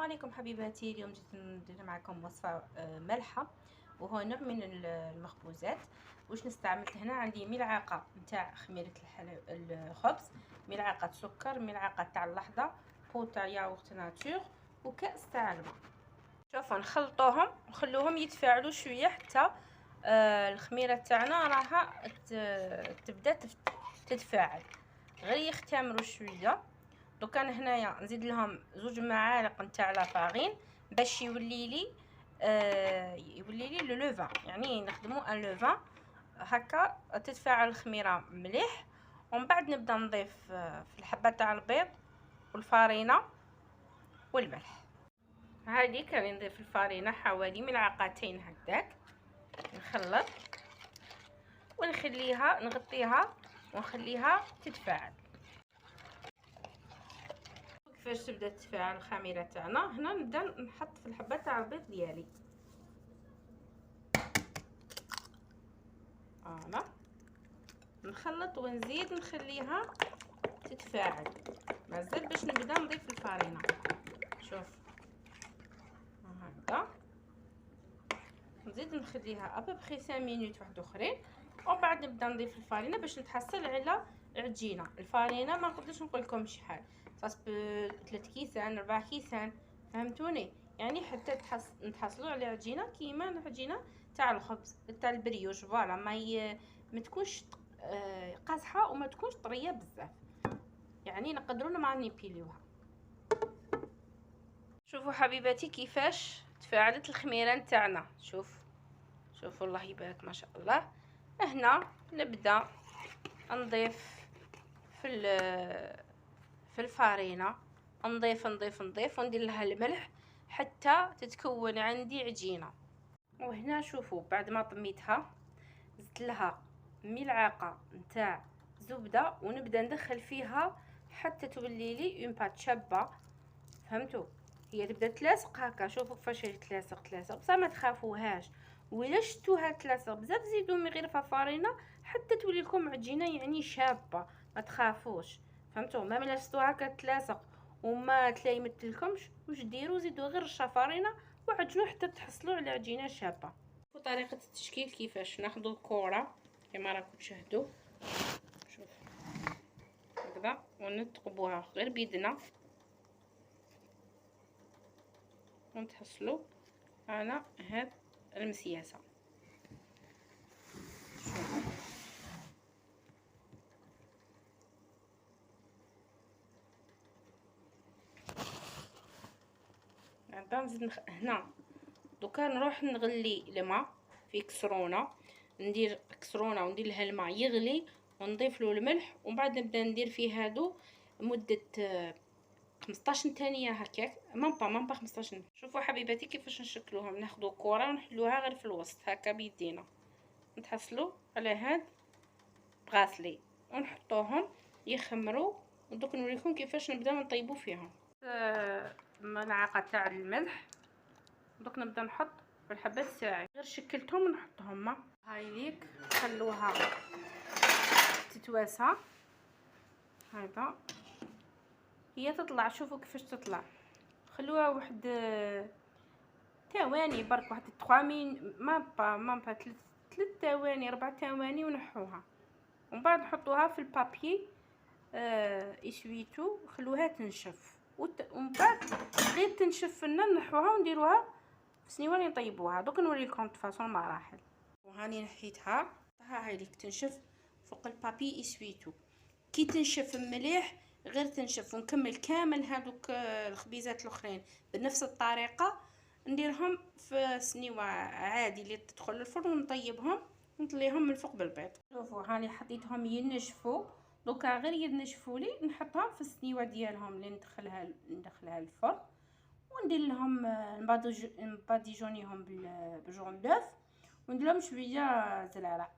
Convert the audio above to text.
عليكم حبيباتي. اليوم جيت ندير معكم وصفه مالحه، وهو نوع من المخبوزات. واش نستعملت هنا؟ عندي ملعقه نتاع خميره الخبز، ملعقه سكر، ملعقه تاع اللحظه، بو تاع ياغورت ناتور، وكاس تاع الماء. شوفوا نخلطوهم ونخلوهم يتفاعلوا شويه حتى الخميره تاعنا راها تبدا تتفاعل، غير يختمروا شويه. دوك انا هنايا نزيد لهم 2 معالق نتاع لافارين باش يولي لي لو لوفان، يعني نخدمو ان لوفان هكا تتفاعل الخميره مليح. ومن بعد نبدا نضيف في الحبه تاع البيض والفارينه والملح. هذيك راني نضيف الفارينه حوالي ملعقتين هكاك، نخلط ونخليها نغطيها ونخليها تتفاعل. كيفاش تبدا تتفاعل الخميره تاعنا؟ هنا نبدا نحط في الحبه تاع البيض ديالي، فوالا، نخلط ونزيد نخليها تتفاعل. مازال باش نبدا نضيف الفارينه. شوف هكذا، نزيد نخليها ابوبخي 5 مينوت واحد اخرين، ومن بعد نبدا نضيف الفارينه باش نتحصل على عجينه. الفارينه ما نقدرش نقول لكم شحال، صاص 3 كيسان 4 كيسان، فهمتوني؟ يعني حتى نتحصلوا على عجينه كيما العجينه تاع الخبز تاع البريوش، فوالا ما تكونش قاصحه وما تكونش طريه بزاف، يعني نقدروا نمانيبيليوها. شوفوا حبيباتي كيفاش تفاعلت الخميره نتاعنا. شوفوا الله يبارك ما شاء الله. هنا نبدا نضيف في الفارينه، نضيف وندير لها الملح حتى تتكون عندي عجينه. وهنا شوفوا بعد ما طميتها زدت لها ملعقه نتاع زبده، ونبدا ندخل فيها حتى تولي لي اون بات شابه، فهمتوا؟ هي تبدا تلاصق هكا. شوفوا كيفاش هي تلاصق بصح ما تخافوهاش، وإلا شفتوها تلاصق بزاف زيدوا من غير فارينه حتى تولي لكم عجينه يعني شابه، ما تخافوش، فهمتوا؟ ما ملا شفتوها هكا تلاصق وما تلايمتلكمش، واش ديروا؟ زيدوا غير الشفارينه وعجنوا حتى تحصلوا على عجينه شابه. وطريقه التشكيل كيفاش: ناخذ الكره كما راكم تشاهدوا، شوف هكذا، ونثقبوها غير بيدنا ونتحصلوا على هاد المسياسه. نزيد هنا دوكا نروح نغلي الماء في كسرونه، ندير كسرونه وندير لها الماء يغلي ونضيف له الملح، ومن بعد نبدا ندير فيه هادو مده 15 ثانيه هكاك، مام با 15. شوفوا حبيباتي كيفاش نشكلوهم. ناخذ كره ونحلوها غير في الوسط هكا بيدينا، نتحصلوا على هاد بغاسلي ونحطوهم يخمروا. ودوك نوريكم كيفاش نبداو نطيبوا فيهم. ملعقه تاع الملح، دوك نبدا نحط في الحبات تاعي، غير شكلتهم ونحطهم. هاي ليك خلوها تتواسى هذا، هي تطلع. شوفوا كيفاش تطلع، خلوها واحد ثواني برك، واحد 3 مين ما با 3 ثواني 4 ثواني، ونحوها. ومن بعد نحطوها في البابي اسويتو، خلوها تنشف، ومن بعد غير تنشف لنا نحوها ونديروها في سنيوه اللي نطيبوها. دوك نوريكم تفاصيل المراحل. وهاني نحيتها، هاي ليك تنشف فوق البابي اسويتو. كي تنشف مليح غير تنشف، ونكمل كامل هذوك الخبيزات الاخرين بنفس الطريقه، نديرهم في سنيوه عادي اللي تدخل الفرن، ونطيبهم ونطليهم من فوق بالبيض. شوفوا هاني حطيتهم ينشفوا، دوكا غير ينشفوا لي نحطهم في السنيوه ديالهم اللي ندخلها الفرن، وندير لهم نباديجونيهم بالجون دوف، وندير لهم شويه زراره.